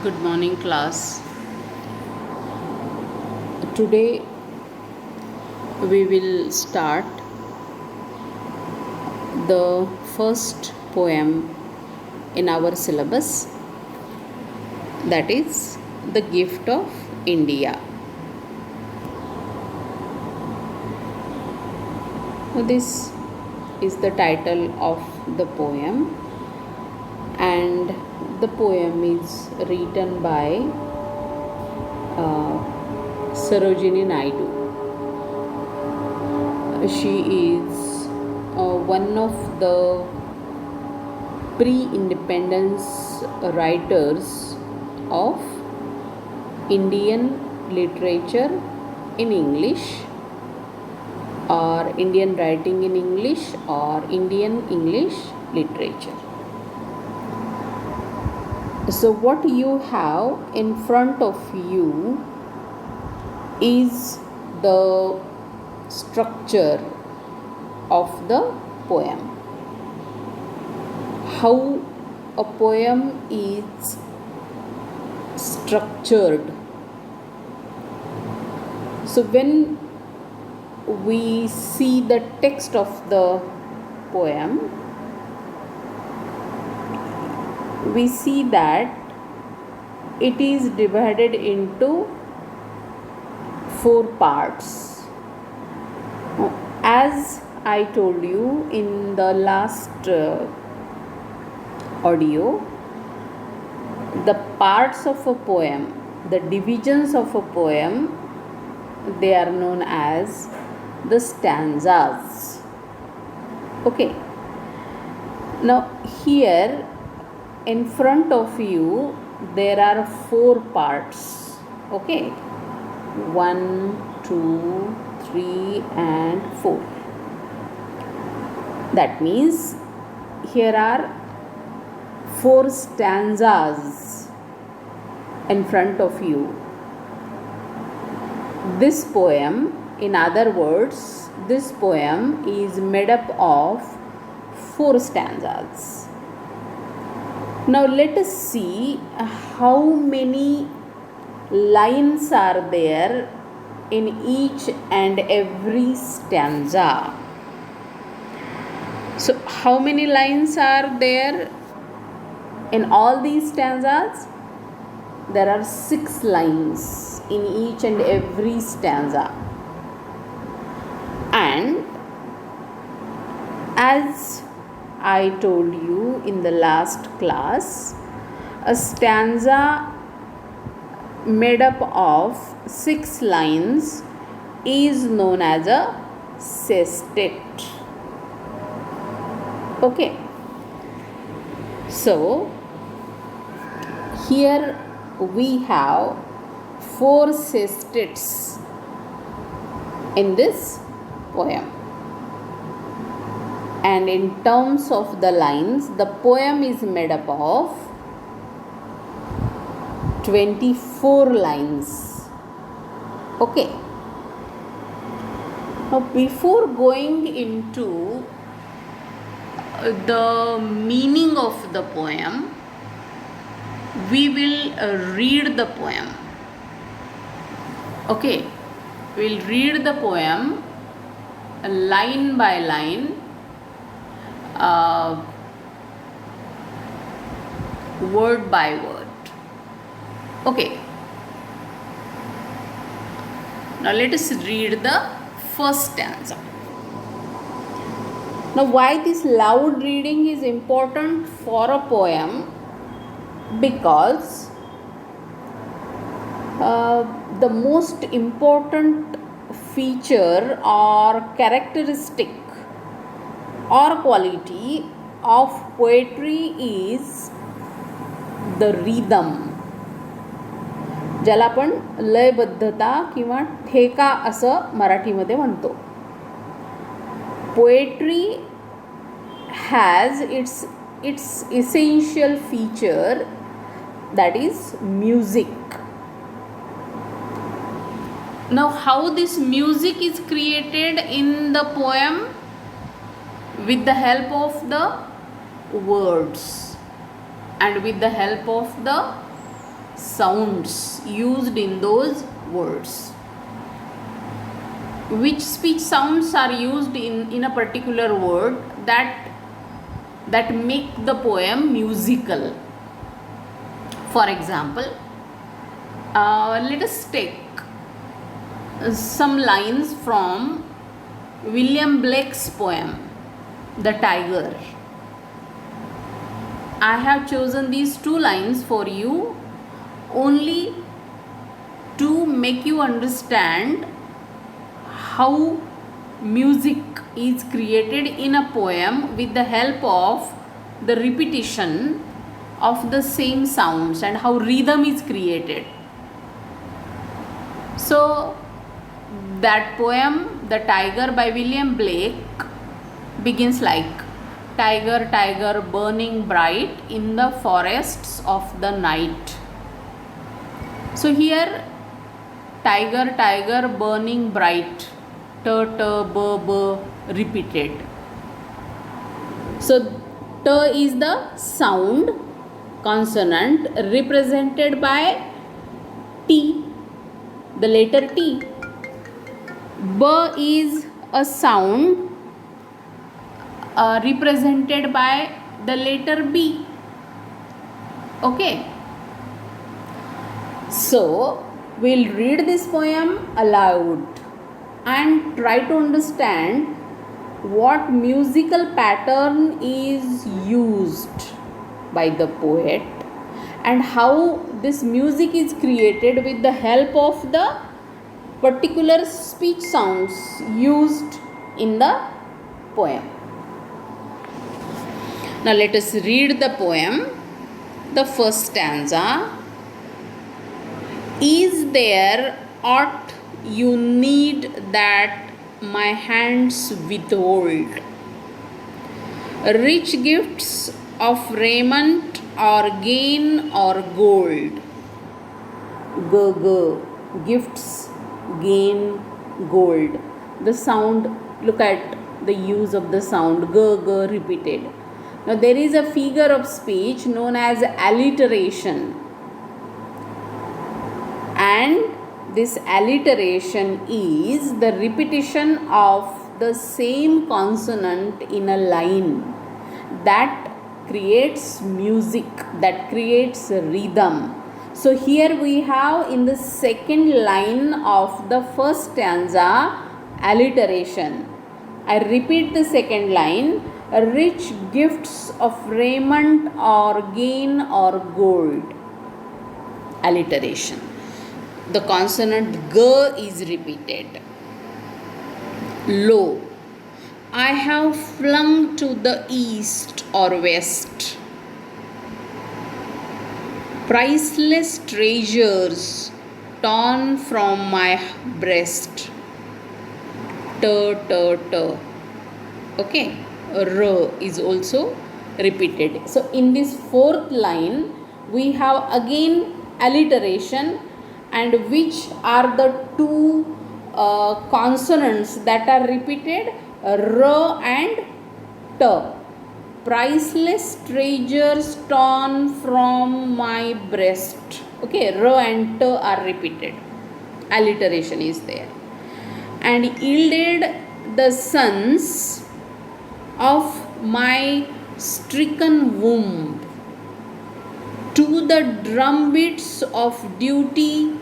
Good morning, class. Today we will start the first poem in our syllabus, that is The Gift of India. This is the title of the poem, and the poem is written by Sarojini Naidu. She is one of the pre-independence writers of Indian literature in English, or Indian writing in English, or Indian English literature. So what you have in front of you is the structure of the poem. How a poem is structured. So when we see the text of the poem, we see that it is divided into 4 parts. As I told you in the last audio, the parts of a poem, the divisions of a poem, they are known as the stanzas. Okay. Now here in front of you there are 4 parts. Okay. 1, 2, 3 and 4. That means here are 4 stanzas in front of you. This poem, in other words, this poem is made up of 4 stanzas. Now let us see how many lines are there in each and every stanza. So how many lines are there in all these stanzas? There are 6 lines in each and every stanza. And as I told you in the last class, a stanza made up of 6 lines is known as a sestet. Okay. So here we have 4 sestets in this poem. And in terms of the lines, the poem is made up of 24 lines. Okay. Now before going into the meaning of the poem, we will read the poem. Okay. We will read the poem line by line, word by word. Okay. Now let us read the first stanza. Now why this loud reading is important for a poem? Because the most important feature or characteristic or quality of poetry is the rhythm, ज्याला आपण लयबद्धता किंवा ठेका असं मराठीमध्ये म्हणतो. Poetry has its essential feature, that is music. Now how this music is created in the poem? With the help of the words and with the help of the sounds used in those words. Which speech sounds are used in a particular word that make the poem musical. For example, let us take some lines from William Blake's poem, The Tiger. I have chosen these two lines for you only to make you understand how music is created in a poem with the help of the repetition of the same sounds and how rhythm is created. So that poem, The Tiger by William Blake, begins like, tiger, tiger, burning bright in the forests of the night. So here, tiger, tiger, burning bright, t, t, b, b, repeated. So t is the sound consonant represented by T, the letter T. B is a sound represented by the letter B. Okay. So we'll read this poem aloud and try to understand what musical pattern is used by the poet and how this music is created with the help of the particular speech sounds used in the poem. Now let us read the poem. The first stanza. Is there aught you need that my hands withhold? Rich gifts of raiment or gain or gold. Gifts, gain, gold. The sound, look at the use of the sound, repeated. Now there is a figure of speech known as alliteration, and this alliteration is the repetition of the same consonant in a line that creates music, that creates rhythm. So here we have in the second line of the first stanza alliteration. I repeat the second line. Rich gifts of raiment or gain or gold. Alliteration. The consonant g is repeated. Lo, I have flung to the east or west priceless treasures torn from my breast. T. Okay. R is also repeated. So in this fourth line we have again alliteration, and which are the two consonants that are repeated, R and T. Priceless treasures torn from my breast. Okay, R and T are repeated. Alliteration is there. And yielded the sons of my stricken womb to the drumbeats of duty,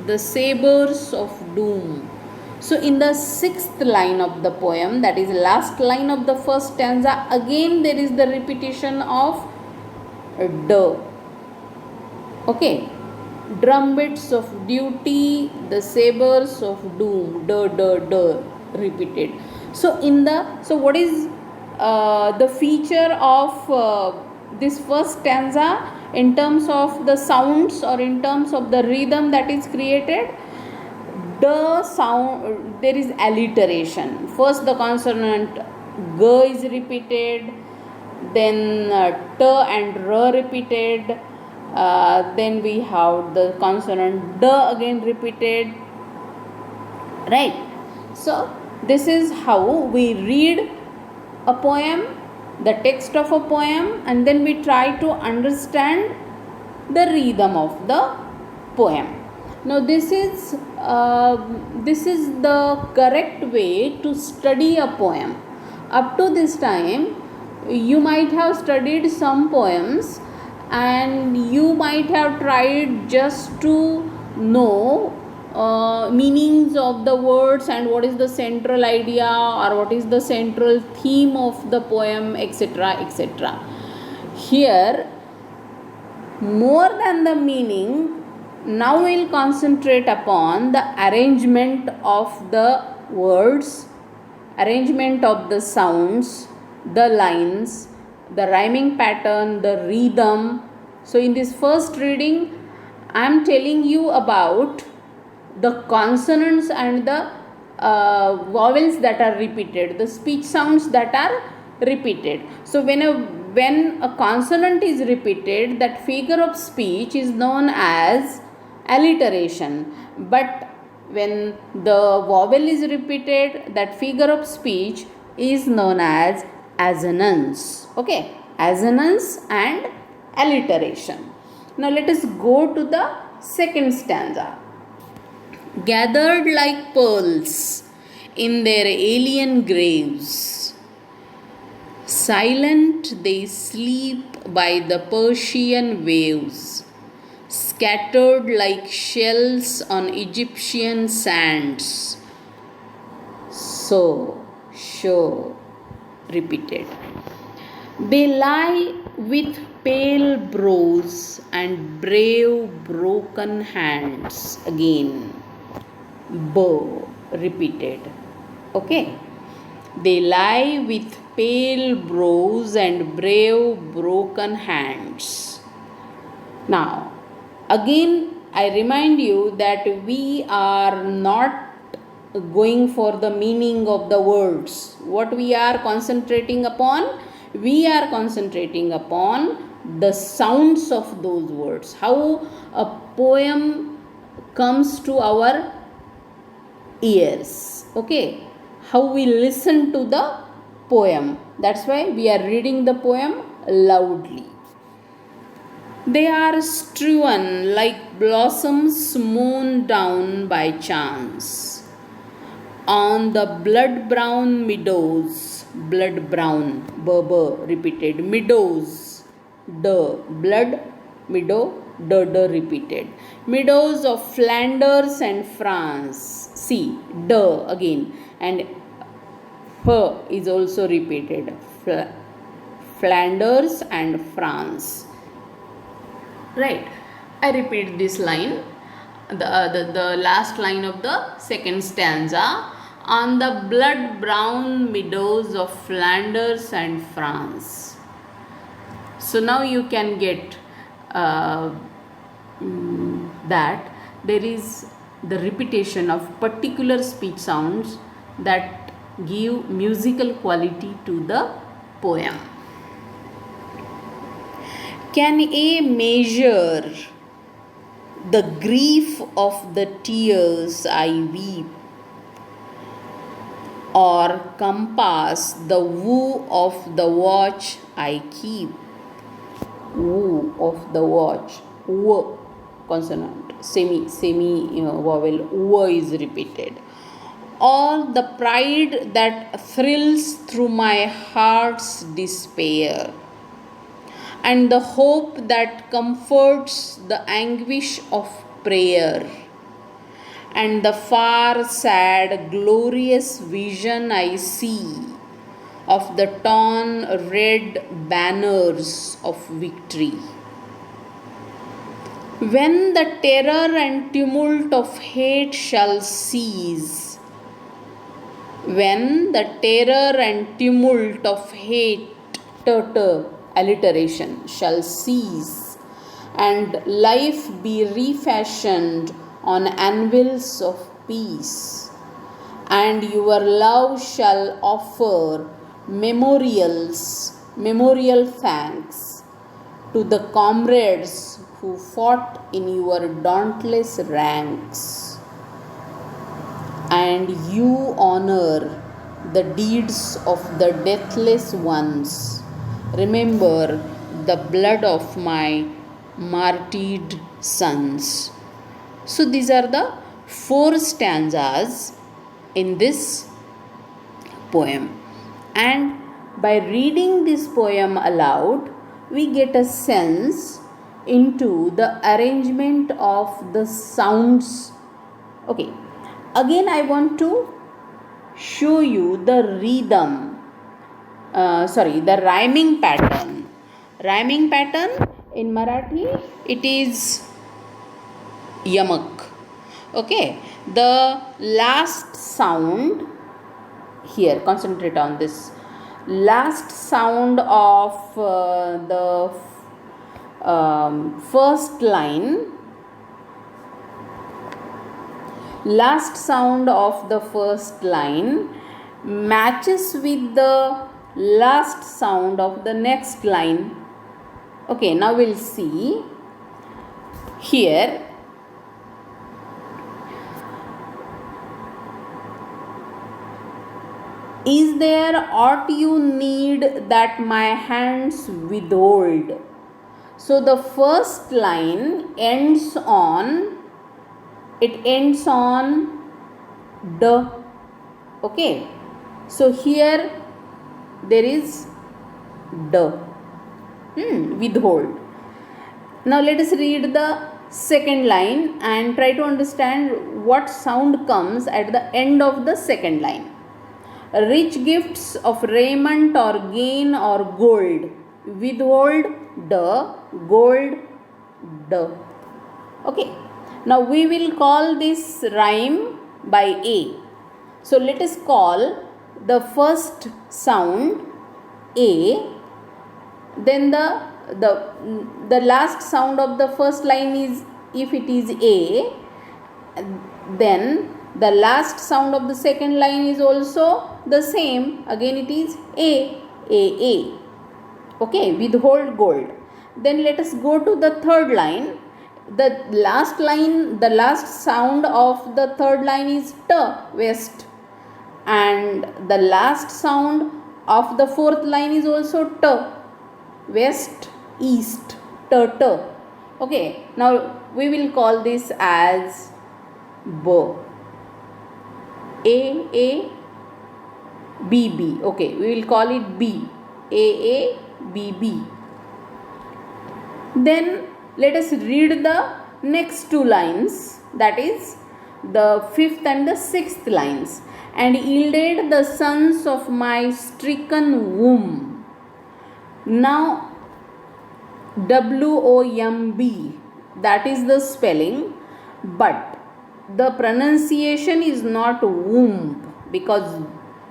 the sabers of doom. So in the sixth line of the poem, that is last line of the first stanza, again there is the repetition of D. Okay, drumbeats of duty, the sabers of doom, D, repeated. So what is the feature of this first stanza in terms of the sounds or in terms of the rhythm that is created? The sound, there is alliteration. First the consonant g is repeated, then t and r repeated, then we have the consonant d again repeated, right? So this is how we read a poem, the text of a poem, and then we try to understand the rhythm of the poem. Now this is the correct way to study a poem. Up to this time you might have studied some poems and you might have tried just to know meanings of the words and what is the central idea or what is the central theme of the poem, etc., etc. Here, more than the meaning, now we'll concentrate upon the arrangement of the words, arrangement of the sounds, the lines, the rhyming pattern, the rhythm. So in this first reading I am telling you about the consonants and the vowels that are repeated, the speech sounds that are repeated. So when a consonant is repeated, that figure of speech is known as alliteration. But when the vowel is repeated, that figure of speech is known as assonance. Okay, assonance and alliteration. Now let us go to the second stanza. Gathered like pearls in their alien graves, silent they sleep by the Persian waves, scattered like shells on Egyptian sands. So, show, repeated. They lie with pale brows and brave broken hands. Again, bow, repeated. Okay. They lie with pale brows and brave broken hands. Now, again, I remind you that we are not going for the meaning of the words. What we are concentrating upon? We are concentrating upon the sounds of those words. How a poem comes to our ears. Okay. How we listen to the poem. That's why we are reading the poem loudly. They are strewn like blossoms mown down by chance on the blood brown meadows. Blood brown, berber, repeated. Meadows, the blood, meadow, the repeated. Meadows of Flanders and France. See, the again, and her is also repeated. Flanders and France. Right. I repeat this line, the last line of the second stanza. On the blood brown meadows of Flanders and France. So now you can get that there is the repetition of particular speech sounds that give musical quality to the poem. Can a measure the grief of the tears I weep, or compass the woo of the watch I keep? Woo of the watch. W consonant, semi vowel. W is repeated. All the pride that thrills through my heart's despair, and the hope that comforts the anguish of prayer, and the far sad glorious vision I see of the torn red banners of victory. When the terror and tumult of hate shall cease, when the terror and tumult of hate, alliteration, shall cease, and life be refashioned on anvils of peace, and your love shall offer memorial thanks to the comrades who fought in your dauntless ranks, and you honor the deeds of the deathless ones. Remember the blood of my martyred sons. So these are the 4 stanzas in this poem, and by reading this poem aloud we get a sense into the arrangement of the sounds. Okay, again I want to show you the rhythm, the rhyming pattern. Rhyming pattern in Marathi, it is yamak. Okay, the last sound here, concentrate on this last sound of the first line. Last sound of the first line matches with the last sound of the next line. Okay, now we'll see here. Is there aught you need that my hands withhold? So the first line ends on the. Okay, so here there is the withhold. Now let us read the second line and try to understand what sound comes at the end of the second line. Rich gifts of raiment or gain or gold, withhold the gold the. Okay, now we will call this rhyme by A. So let us call the first sound A, then the last sound of the first line is, if it is A, then the last sound of the second line is also the same, again it is A. Okay, withhold gold. Then let us go to the third line. The last sound of the third line is T, west, and the last sound of the fourth line is also T, west, east, T. Okay, now we will call this as B. A, B, B. Okay, we will call it B. A, B, B. Then let us read the next 2 lines, that is the 5th and the 6th lines. And yielded the sons of my stricken womb. Now WOMB, that is the spelling, but the pronunciation is not womb, because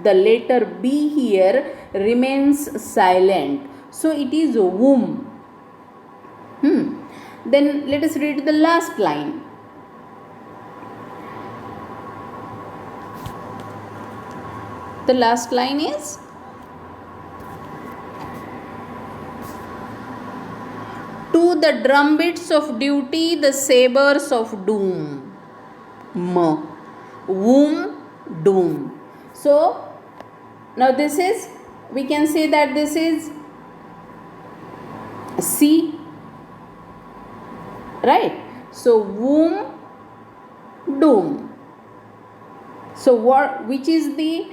the letter B here remains silent, so it is womb. Then let us read the last line. The last line is to the drumbeats of duty, the sabers of doom. Womb, doom. So now this is, we can say that this is C, right? So womb, doom. So which is the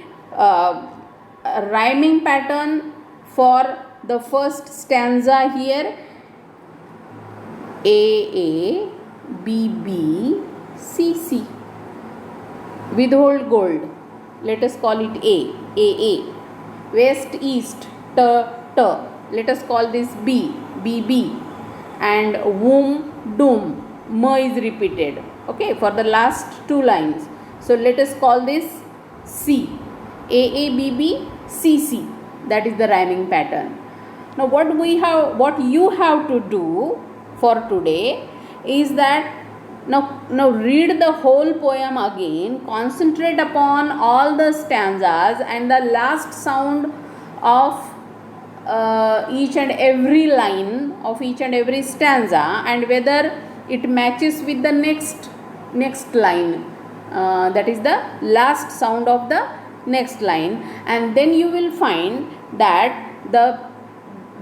rhyming pattern for the first stanza here? A, B, B, C. Withhold gold. Let us call it A. West, east, T. Let us call this B, B. And womb, doom, M is repeated. Okay, for the last 2 lines. So let us call this C. A, B, C. That is the rhyming pattern. Now what you have to do for today is that now read the whole poem again, concentrate upon all the stanzas and the last sound of each and every line of each and every stanza, and whether it matches with the next line, that is the last sound of the next line, and then you will find that the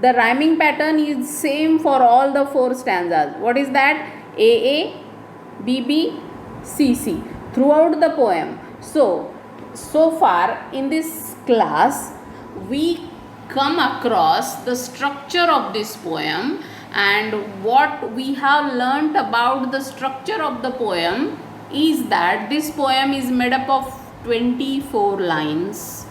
the rhyming pattern is same for all the 4 stanzas. What is that? AA, BB, CC throughout the poem. So far in this class we come across the structure of this poem, and what we have learnt about the structure of the poem is that this poem is made up of 24 lines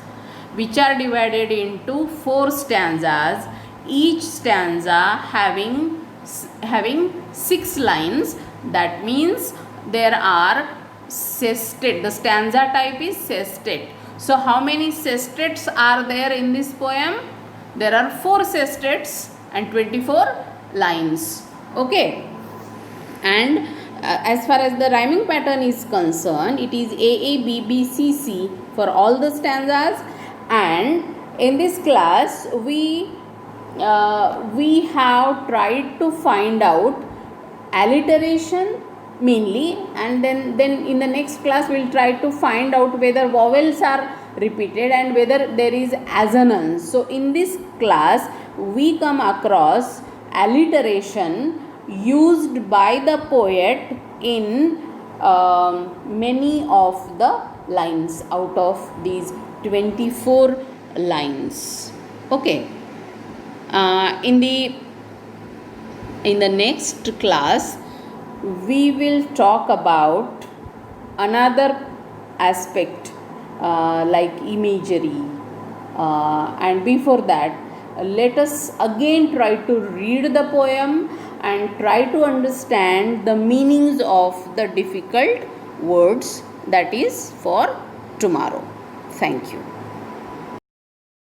which are divided into 4 stanzas, each stanza having 6 lines. That means there are sestet. The stanza type is sestet. So how many sestets are there in this poem? There are 4 sestets and 24 lines. Okay. And as far as the rhyming pattern is concerned, it is AA, BB, CC for all the stanzas. And in this class we have tried to find out alliteration mainly, and then in the next class we will try to find out whether vowels are repeated and whether there is assonance. So in this class we come across alliteration used by the poet in many of the lines out of these 24 lines. Okay. In the next class we will talk about another aspect like imagery, and before that let us again try to read the poem and try to understand the meanings of the difficult words. That is for tomorrow. Thank you.